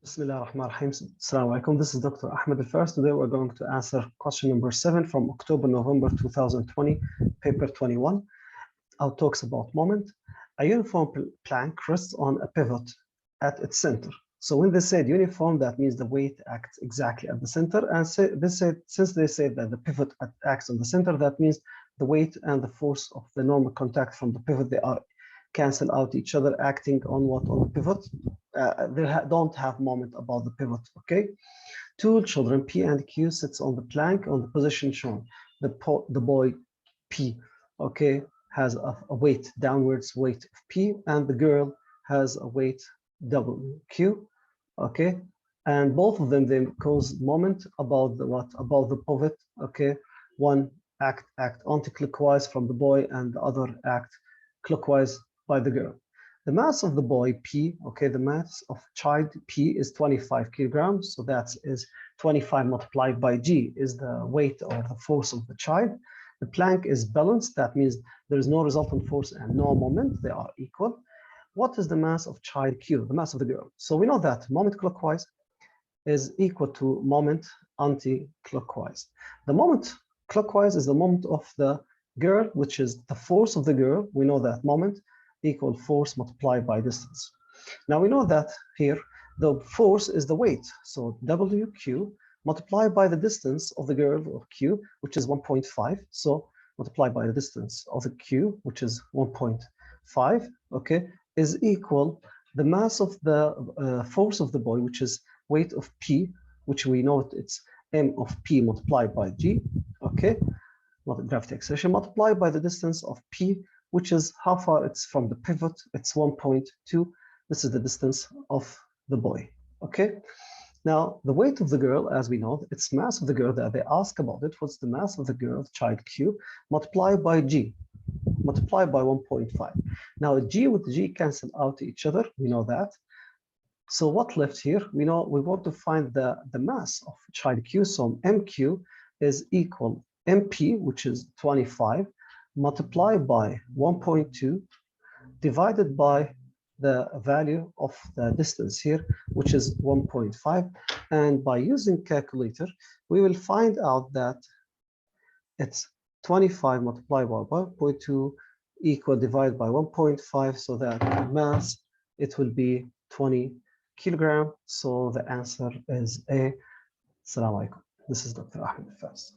Bismillah ar-Rahman ar-Rahim. Assalamu alaikum. This is Dr. Ahmad Al Faris. Today we're going to answer question number 7 from October-November 2020, paper 21. Our talks about moment. A uniform plank rests on a pivot at its center. So when they said uniform, that means the weight acts exactly at the center. And since they said that the pivot acts on the center, that means the weight and the force of the normal contact from the pivot, they are cancel out each other, acting on what? On the pivot. They don't have moment about the pivot, okay? Two children, P and Q, sits on the plank on the position shown. The boy, P, okay, has a weight, downwards weight of P, and the girl has a weight, W, Q, okay? And both of them, they cause moment about the what? About the pivot, okay? One act anti-clockwise from the boy, and the other act clockwise by the girl. The mass of the boy P, okay, the mass of child P is 25 kilograms, so that is 25 multiplied by G is the weight or the force of the child. The plank is balanced, that means there is no resultant force and no moment, they are equal. What is the mass of child Q, the mass of the girl? So we know that moment clockwise is equal to moment anti-clockwise. The moment clockwise is the moment of the girl, which is the force of the girl. We know that moment equal force multiplied by distance. Now we know that here the force is the weight, so WQ multiplied by the distance of the girl of Q, which is 1.5, so multiplied by the distance of the Q, which is 1.5, okay, is equal the mass of the force of the boy, which is weight of P, which we know it's M of P multiplied by G, okay, gravity acceleration multiplied by the distance of P, which is how far it's from the pivot. It's 1.2. This is the distance of the boy, okay? Now, the weight of the girl, as we know, it's mass of the girl that they ask about it. What's the mass of the girl, child Q, multiplied by G, multiplied by 1.5. Now, G with G cancel out each other. We know that. So what left here? We know we want to find the mass of child Q. So MQ is equal MP, which is 25, multiplied by 1.2 divided by the value of the distance here, which is 1.5. And by using calculator, we will find out that it's 25 multiplied by 1.2 equal divided by 1.5, so that mass, it will be 20 kilogram. So the answer is A. Assalamu alaikum. This is Dr. Ahmad Al Faris.